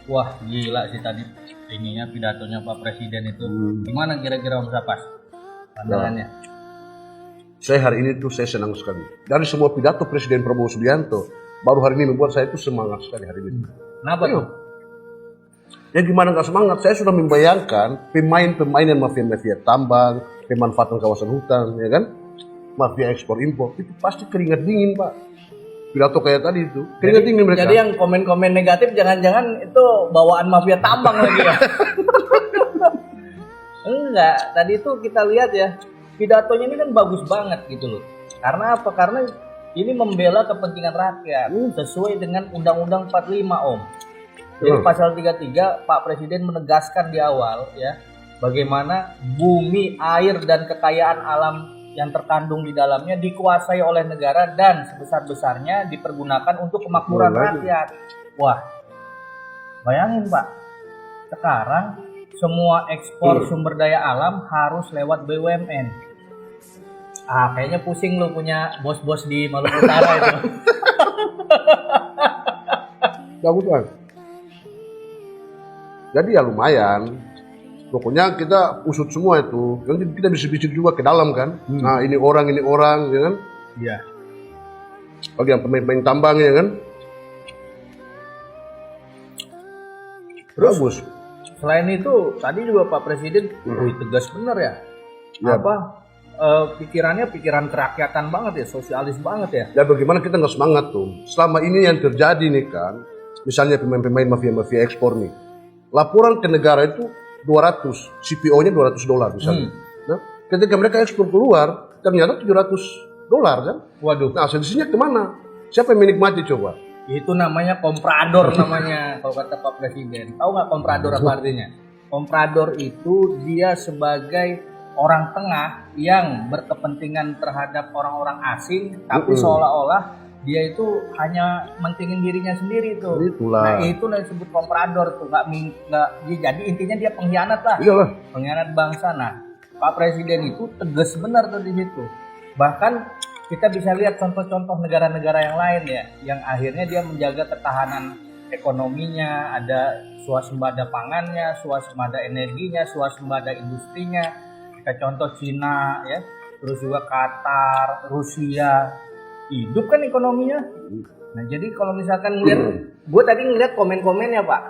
Wah gila sih tadi ininya pidatonya Pak Presiden itu. Gimana kira-kira Om Sapas pandangannya? Saya hari ini tuh saya senang sekali. Dari semua pidato Presiden Prabowo Subianto, baru hari ini membuat saya itu semangat sekali hari ini. Kenapa tuh? Ya gimana nggak semangat? Saya sudah membayangkan pemain-pemain yang mafia-mafia tambang, pemanfaatan kawasan hutan, ya kan? Mafia ekspor impor itu pasti keringat dingin, Pak. Pidato kayak tadi itu, keringat dingin mereka. Jadi yang komen-komen negatif jangan-jangan itu bawaan mafia tambang lagi ya? Enggak, tadi itu kita lihat ya, pidatonya ini kan bagus banget gitu loh. Karena apa? Karena ini membela kepentingan rakyat sesuai dengan Undang-Undang 45 Om. Jadi pasal 33 Pak Presiden menegaskan di awal ya, bagaimana bumi, air dan kekayaan alam yang terkandung di dalamnya dikuasai oleh negara dan sebesar-besarnya dipergunakan untuk kemakmuran rakyat. Wah, bayangin Pak, sekarang semua ekspor sumber daya alam harus lewat BUMN. Kayaknya pusing lu punya bos-bos di Maluku Utara itu. Bagus kan? Jadi ya lumayan. Pokoknya kita usut semua itu. Nanti kita bisa bisik juga ke dalam kan. Nah ini orang, ya kan? Iya. Bagi yang pemain-pemain tambang ya kan. Bagus. Selain itu, tadi juga Pak Presiden tegas bener ya. Ya. Pikirannya pikiran kerakyatan banget ya, sosialis banget ya. Ya bagaimana kita nggak semangat tuh. Selama ini yang terjadi nih kan. Misalnya pemain-pemain mafia-mafia ekspor nih. Laporan ke negara itu 200, CPO-nya $200 misalnya. Nah, ketika mereka ekspor keluar, ternyata $700 kan? Waduh. Nah, selisihnya kemana? Siapa yang menikmati coba? Itu namanya komprador namanya kalau kata Pak Presiden. Tahu nggak komprador apa artinya? Komprador itu dia sebagai orang tengah yang berkepentingan terhadap orang-orang asing, tapi seolah-olah dia itu hanya mentingin dirinya sendiri tuh. Itulah. Nah itu yang disebut komprador tuh, nggak. Jadi intinya dia pengkhianat lah. Iyalah. Pengkhianat bangsa. Nah Pak Presiden itu tegas benar tuh di situ. Bahkan kita bisa lihat contoh-contoh negara-negara yang lain ya, yang akhirnya dia menjaga ketahanan ekonominya, ada swasembada pangannya, swasembada energinya, swasembada industrinya. Kita contoh Cina ya, terus juga Qatar, Rusia. Hidup kan ekonominya. Nah jadi kalau misalkan ngeliat, gue tadi ngeliat komen-komennya Pak,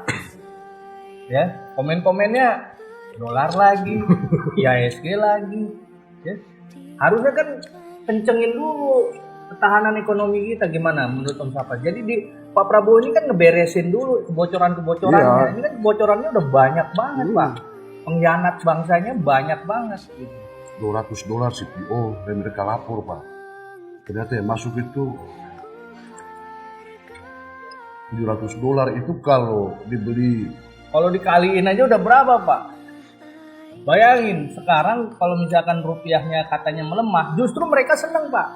ya komen-komennya dolar lagi, IHSG lagi, ya harusnya kan kencengin dulu ketahanan ekonomi kita gimana menurut Om Sapas. Jadi di Pak Prabowo ini kan ngeberesin dulu kebocoran-kebocorannya. Ini kan kebocorannya udah banyak banget Pak, pengkhianat bangsanya banyak banget. Gitu. $200 CPO dan mereka lapor Pak. Ternyata yang masuk itu $700 itu kalau dibeli. Kalau dikaliin aja udah berapa Pak? Bayangin sekarang kalau misalkan rupiahnya katanya melemah, justru mereka seneng Pak.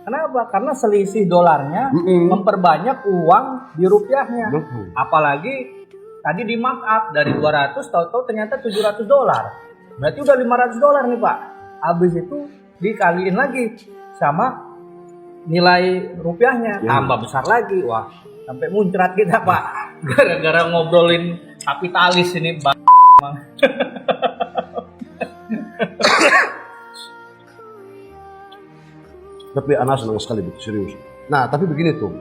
Kenapa? Karena selisih dolarnya memperbanyak uang di rupiahnya. Apalagi tadi di markup dari 200 tahu-tahu ternyata $700. Berarti udah $500 nih Pak. Habis itu dikaliin lagi sama nilai rupiahnya tambah besar lagi. Wah, sampai muncrat kita Pak gara-gara ngobrolin kapitalis ini Bang. Tapi Ana senang sekali betul serius. Nah tapi begini tuh,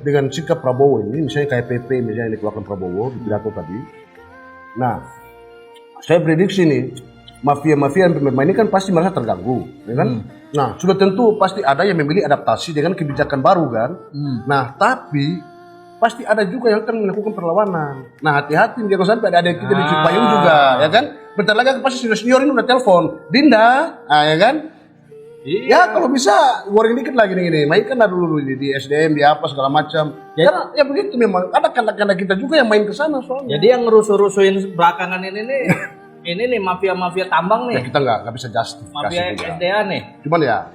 dengan sikap Prabowo ini, misalnya kayak PP misalnya yang dikeluarkan Prabowo di pidato tadi. Nah saya prediksi nih, mafia-mafia yang pemain ini kan pasti merasa terganggu, ya kan? Nah, sudah tentu pasti ada yang memilih adaptasi dengan kebijakan baru kan? Nah, tapi pasti ada juga yang akan melakukan perlawanan. Nah, hati-hati jangan sampai ada kita di Cipayung juga, ya kan? Bentar lagi pasti senior ini udah telepon, Dinda, ya kan? Iya. Ya kalau bisa goreng dikit lagi nih, mainkan dulu di SDM, di apa segala macam. Karena ya begitu memang ada kanda-kanda kita juga yang main ke sana soalnya. Jadi yang ngerusuh-rusuhin belakangan ini nih. Ini nih mafia-mafia tambang nih. Ya kita nggak bisa justifikasi. Mafia SDA nih. Cuman ya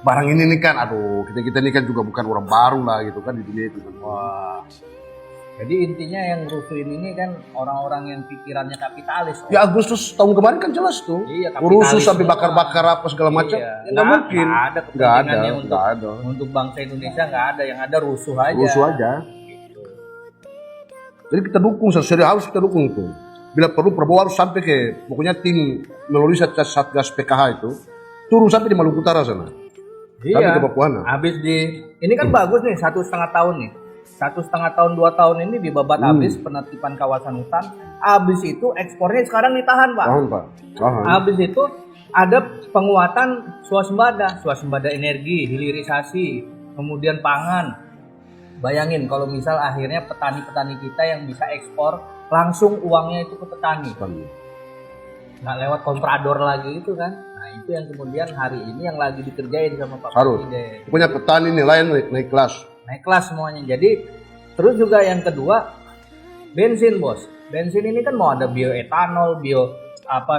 barang ini nih kan, aduh kita ini kan juga bukan orang baru lah gitu kan di dunia itu. Wah. Jadi intinya yang rusuhin ini kan orang-orang yang pikirannya kapitalis. Ya Agustus tahun kemarin kan jelas tuh. Iya, rusuh sampai bakar-bakar apa segala macam. Iya. Nggak mungkin. Nggak ada kepentingannya nggak ada. Untuk bangsa Indonesia nggak ada. Yang ada rusuh aja. Rusuh aja. Jadi kita dukung, serius harus kita dukung itu. Bila perlu Prabowo harus sampai ke, pokoknya tim melalui Satgas PKH itu, turun sampai di Maluku Utara sana. Sampai Iya. ke Papua. Habis ini kan bagus nih 1,5 tahun nih. 1,5 tahun 2 tahun ini dibabat habis penertiban kawasan hutan. Habis itu ekspornya sekarang ditahan, Pak. Tahan, Pak. Tahan. Habis itu ada penguatan swasembada energi, hilirisasi, kemudian pangan. Bayangin kalau misal akhirnya petani-petani kita yang bisa ekspor langsung uangnya itu ke petani, nggak lewat komprador lagi itu kan. Nah itu yang kemudian hari ini yang lagi dikerjain sama Pak Harus. Presiden. Pokoknya petani nelayan naik kelas. Naik kelas semuanya. Jadi terus juga yang kedua bensin, Bos. Bensin ini kan mau ada bioetanol,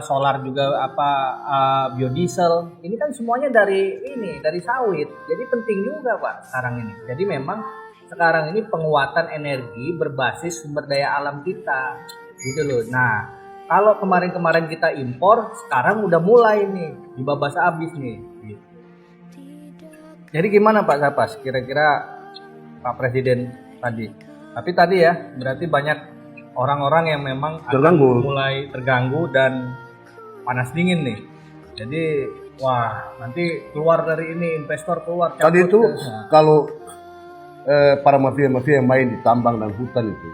solar juga biodiesel. Ini kan semuanya dari sawit. Jadi penting juga, Pak, sekarang ini. Jadi memang sekarang ini penguatan energi berbasis sumber daya alam kita. Gitu loh. Nah, kalau kemarin-kemarin kita impor, sekarang udah mulai nih dibabas habis nih. Gitu. Jadi gimana Pak Sapas? Kira-kira Pak Presiden tadi. Tapi tadi ya, berarti banyak orang-orang yang memang Terganggu. mulai terganggu dan panas dingin nih. Jadi, wah, nanti keluar dari ini, investor keluar. Tadi cabut itu ke- Nah, kalau para mafia-mafia yang main di tambang dan hutan itu,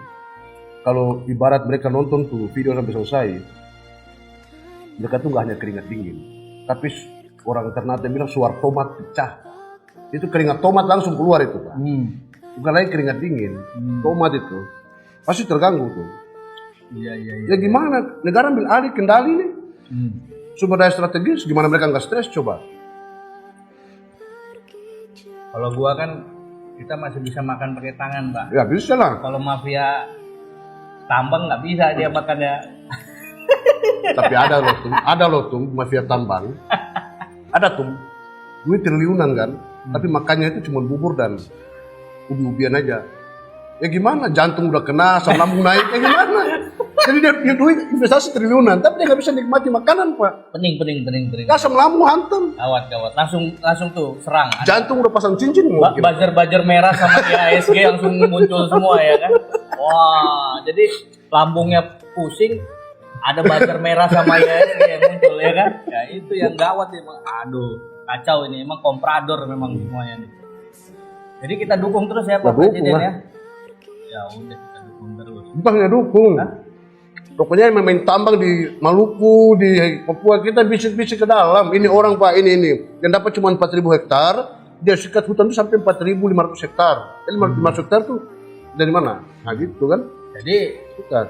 kalau ibarat mereka nonton tuh video sampai selesai, mereka tuh nggak hanya keringat dingin, tapi orang Ternate bilang suar tomat pecah. Itu keringat tomat langsung keluar itu, Pak. Bukan lagi keringat dingin, tomat itu pasti terganggu tuh. Iya. Ya gimana? Negara ambil alih kendali nih. Sumber daya strategis, gimana mereka nggak stres coba? Kalau gua kan kita masih bisa makan pakai tangan, Pak. Ya bisa lah. Kalau mafia tambang nggak bisa dia makannya. Tapi ada loh tuh mafia tambang. Ada tuh duit triliunan kan, tapi makannya itu cuma bubur dan ubi-ubian aja. Ya gimana? Jantung udah kena, asam lambung naik, ya gimana? Jadi dia duit investasi triliunan, tapi dia nggak bisa nikmati makanan, Pak. Pening. Asam lambung hantam, Gawat. Langsung tuh serang. jantung udah pasang cincin mau. Buzzer merah sama IASG langsung muncul semua ya kan. Wah, jadi lambungnya pusing, ada buzzer merah sama IASG yang muncul ya kan. Ya itu yang gawat emang. Aduh, kacau ini emang komprador memang semuanya nih. Jadi kita dukung terus ya Pak Kita dukung Presiden lah. ya. Ya udah kita dukung terus. Bukannya dukung. Pokoknya yang main tambang di Maluku, di Papua, kita bisik-bisik ke dalam. Ini orang Pak, ini. Yang dapat cuma 4.000 hektar, dia sikat hutan itu sampai 4.500 hektar. Jadi 500 hektar tuh dari mana? Nah gitu kan. Jadi Sikat.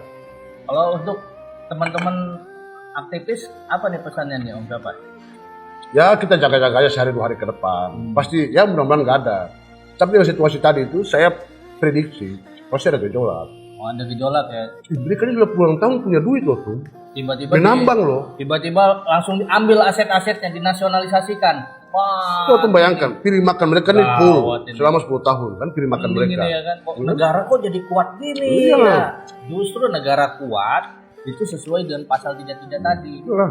kalau untuk teman-teman aktivis apa nih pesannya nih Om Dapat? Ya kita jaga-jaga aja sehari 2 hari ke depan. Pasti ya mudah-mudahan nggak ada. Tapi dengan situasi tadi itu saya prediksi pasti ada gejolak. Oh, ada gejolak ya. Mereka ini udah puluhan tahun punya duit loh tuh. Tiba-tiba Menambang loh. tiba-tiba langsung diambil aset-asetnya, dinasionalisasikan. Wah. Tuh bayangkan, pilih makan mereka nih Gawat full ini. selama 10 tahun kan pilih makan Mending mereka. ini ya kan. Kok negara kok jadi kuat gini Iya. ya? Justru negara kuat itu sesuai dengan pasal 33 tadi. Itulah.